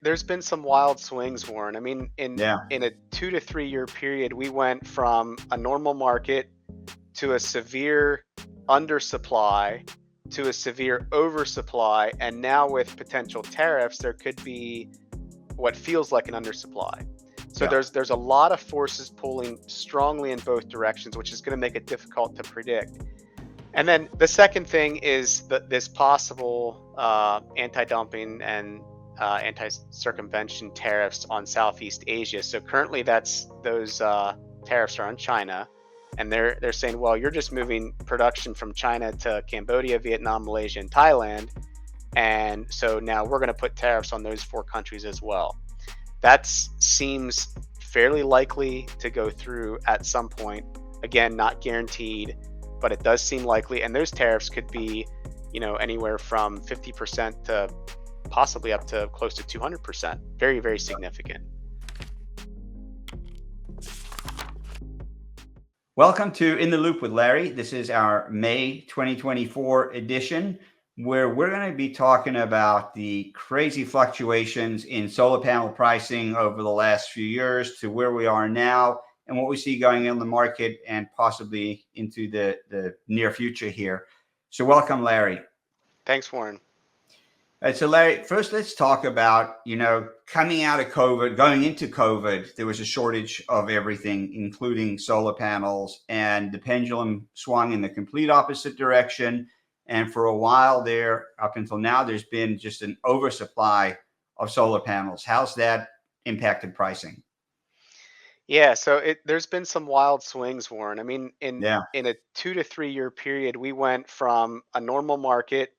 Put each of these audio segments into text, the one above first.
there's been some wild swings, Warren. I mean, in Yeah, in a 2 to 3 year period, we went from a normal market to a severe undersupply to a severe oversupply, and now with potential tariffs, there could be what feels like an undersupply. So yeah, there's a lot of forces pulling strongly in both directions, which is going to make it difficult to predict. And then the second thing is this possible anti-dumping and anti-circumvention tariffs on Southeast Asia. So currently, those tariffs are on China, and they're saying, well, you're just moving production from China to Cambodia, Vietnam, Malaysia, and Thailand, and so now we're going to put tariffs on those four countries as well. That seems fairly likely to go through at some point. Again, not guaranteed, but it does seem likely. And those tariffs could be, anywhere from 50% to possibly up to close to 200%. Very, very significant. welcome to In the Loop with Larry. This is our May 2024 edition, where we're going to be talking about the crazy fluctuations in solar panel pricing over the last few years to where we are now and what we see going in the market and possibly into the near future here. So welcome, Larry. Thanks, Warren. All right, so Larry, first let's talk about, coming out of COVID, going into COVID, there was a shortage of everything, including solar panels, and the pendulum swung in the complete opposite direction. And for a while there, up until now, there's been just an oversupply of solar panels. How's that impacted pricing? Yeah, so there's been some wild swings, Warren. I mean, in Yeah, in a 2 to 3 year period, we went from a normal market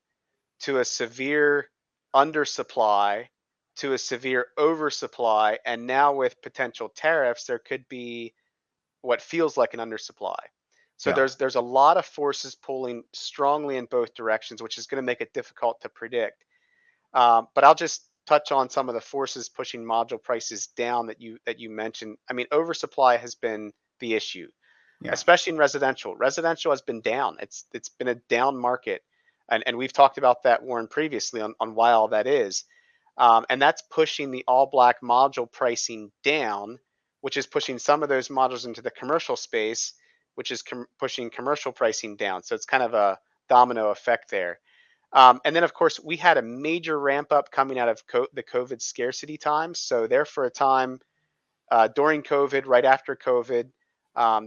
to a severe undersupply to a severe oversupply, and now with potential tariffs, there could be what feels like an undersupply. So yeah, there's a lot of forces pulling strongly in both directions, which is going to make it difficult to predict. But I'll just touch on some of the forces pushing module prices down that you mentioned. I mean, oversupply has been the issue, yeah, especially in residential. Residential has been down. It's been a down market, and we've talked about that, Warren, previously on why all that is. And that's pushing the all black module pricing down, which is pushing some of those modules into the commercial space, which is pushing commercial pricing down. So it's kind of a domino effect there. And then, of course, we had a major ramp up coming out of the COVID scarcity times. So there for a time during COVID, right after COVID,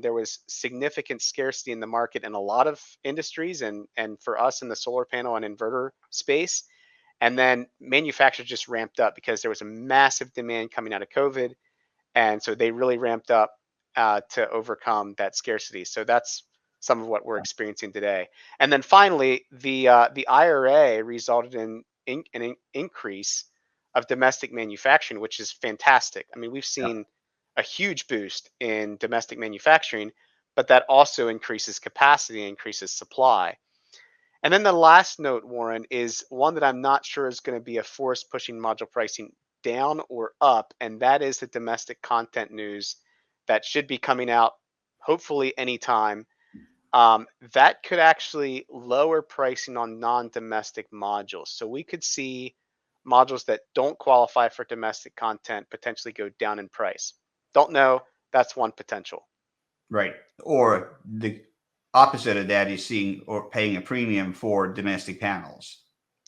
there was significant scarcity in the market in a lot of industries, and for us in the solar panel and inverter space. And then manufacturers just ramped up because there was a massive demand coming out of COVID, and so they really ramped up to overcome that scarcity. So that's some of what we're experiencing today. And then finally, the IRA resulted in an increase of domestic manufacturing, which is fantastic. I mean, we've yeah. seen a huge boost in domestic manufacturing, but that also increases capacity, increases supply. And then the last note, Warren, is one that I'm not sure is going to be a force pushing module pricing down or up, and that is the domestic content news that should be coming out hopefully anytime. That could actually lower pricing on non-domestic modules. So we could see modules that don't qualify for domestic content potentially go down in price. Don't know. That's one potential. Right. Or the opposite of that is seeing or paying a premium for domestic panels.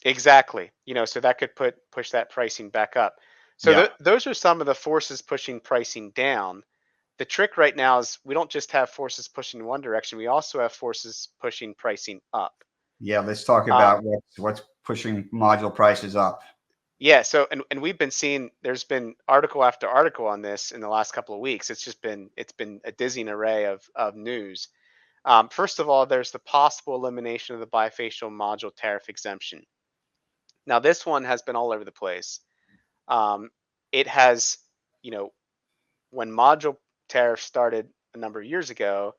Exactly. So that could push that pricing back up. So Yeah. those are some of the forces pushing pricing down. The trick right now is we don't just have forces pushing in one direction. We also have forces pushing pricing up. Yeah, let's talk Uh, about what's pushing module prices up. yeah. So and we've been seeing there's been article after article on this in the last couple of weeks. It's been a dizzying array of news. First of all, there's the possible elimination of the bifacial module tariff exemption. Now this one has been all over the place. It has, you know, when module tariffs started a number of years ago,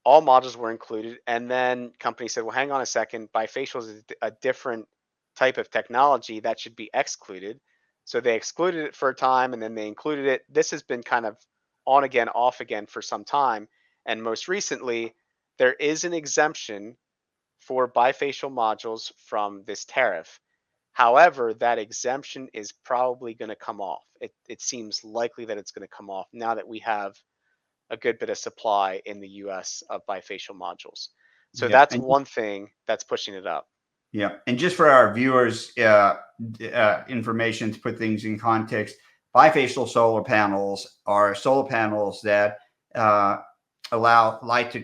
all modules were included, and then companies said, "Well, hang on a second, bifacial is a different type of technology that should be excluded." So they excluded it for a time, and then they included it. This has been kind of on again, off again for some time, and most recently, there is an exemption for bifacial modules from this tariff. However, that exemption is probably going to come off. It seems likely that it's going to come off now that we have a good bit of supply in the US of bifacial modules. So Yeah. that's one thing that's pushing it up. Yeah. And just for our viewers, information to put things in context, bifacial solar panels are solar panels that allow light to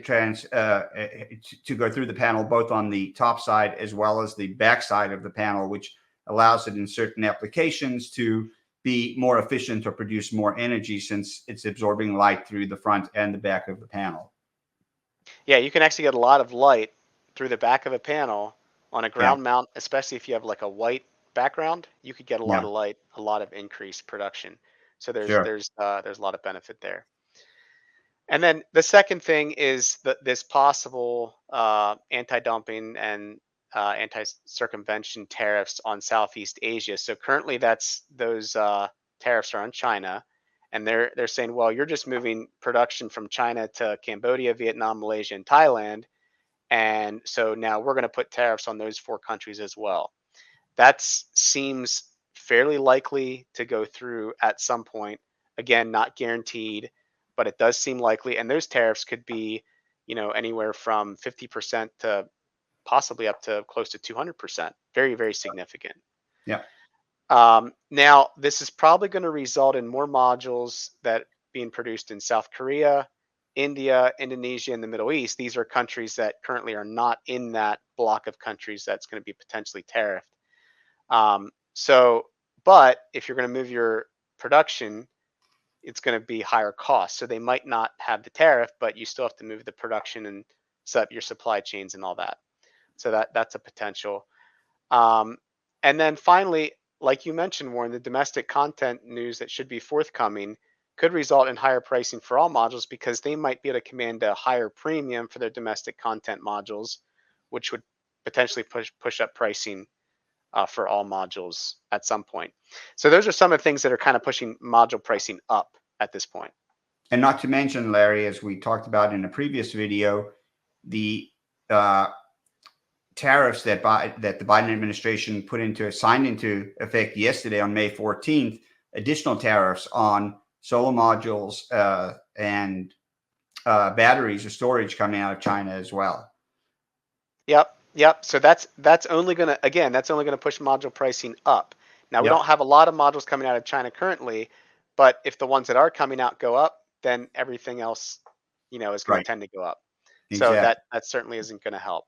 to go through the panel, both on the top side as well as the back side of the panel, which allows it in certain applications to be more efficient or produce more energy, since it's absorbing light through the front and the back of the panel. Yeah, you can actually get a lot of light through the back of a panel on a Yeah. ground mount, especially if you have like a white background. You could get a lot Yeah. of light, a lot of increased production. So Sure. there's a lot of benefit there. And then the second thing is this possible anti-dumping and anti-circumvention tariffs on Southeast Asia. So currently, those tariffs are on China, and they're saying, well, you're just moving production from China to Cambodia, Vietnam, Malaysia, and Thailand, and so now we're going to put tariffs on those four countries as well. That seems fairly likely to go through at some point. Again, not guaranteed, but it does seem likely. And those tariffs could be, anywhere from 50% to possibly up to close to 200%. Very, very significant. Yeah. Now, this is probably going to result in more modules that being produced in South Korea, India, Indonesia, and the Middle East. These are countries that currently are not in that block of countries that's going to be potentially tariffed. So, but if you're going to move your production, it's going to be higher cost. So they might not have the tariff, but you still have to move the production and set up your supply chains and all that. So that's a potential. And then finally, like you mentioned, Warren, the domestic content news that should be forthcoming could result in higher pricing for all modules because they might be able to command a higher premium for their domestic content modules, which would potentially push up pricing for all modules at some point. So those are some of the things that are kind of pushing module pricing up at this point. And not to mention, Larry, as we talked about in a previous video, the tariffs that the Biden administration signed into effect yesterday on May 14th, additional tariffs on solar modules and batteries or storage coming out of China as well. Yep. So that's only gonna push module pricing up. Now we Yep. don't have a lot of modules coming out of China currently, but if the ones that are coming out go up, then everything else, is going to Right. tend to go up. So Exactly. that certainly isn't going to help.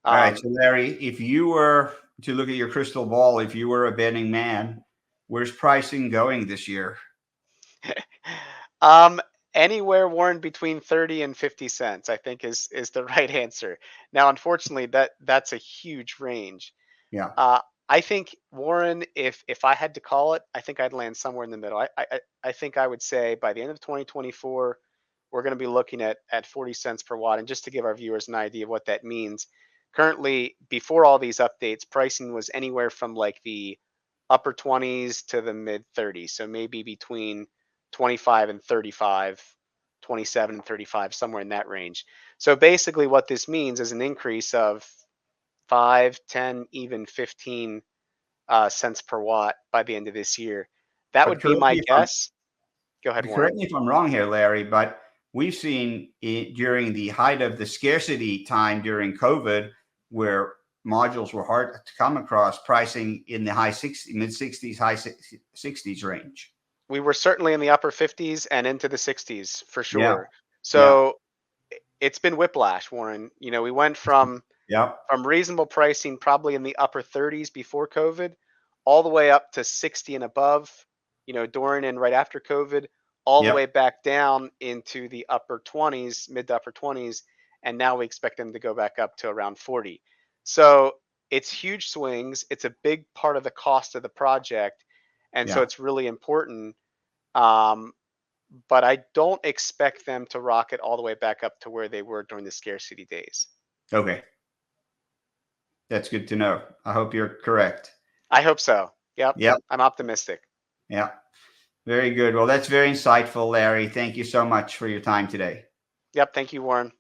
All right. So Larry, if you were to look at your crystal ball, if you were a betting man, where's pricing going this year? Anywhere, Warren, between 30 and 50 cents, I think is the right answer. Now, unfortunately, that's a huge range. Yeah. I think, Warren, if I had to call it, I think I'd land somewhere in the middle. I think I would say by the end of 2024, we're going to be looking at 40 cents per watt. And just to give our viewers an idea of what that means, currently, before all these updates, pricing was anywhere from like the upper 20s to the mid 30s. So maybe between 25 and 35, 27 and 35, somewhere in that range. So basically, what this means is an increase of 5, 10, even 15 cents per watt by the end of this year. That But would be my guess. Go ahead, Warren. correct me if I'm wrong here, Larry, but we've seen it during the height of the scarcity time during COVID, where modules were hard to come across, pricing in the mid 60s, high 60s range. We were certainly in the upper 50s and into the 60s for Yeah. sure. Yeah. So it's been whiplash, Warren. We went from Yep. reasonable pricing probably in the upper 30s before COVID, all the way up to 60 and above, during and right after COVID, all the Yep. way back down into the upper 20s, mid to upper 20s, and now we expect them to go back up to around 40. So it's huge swings. It's a big part of the cost of the project, and so Yeah. it's really important. Um, but I don't expect them to rocket all the way back up to where they were during the scarcity days. Okay. That's good to know. I hope you're correct. I hope so. Yep. Yep. I'm optimistic. Yeah. Very good. Well, that's very insightful, Larry. Thank you so much for your time today. Yep. Thank you, Warren.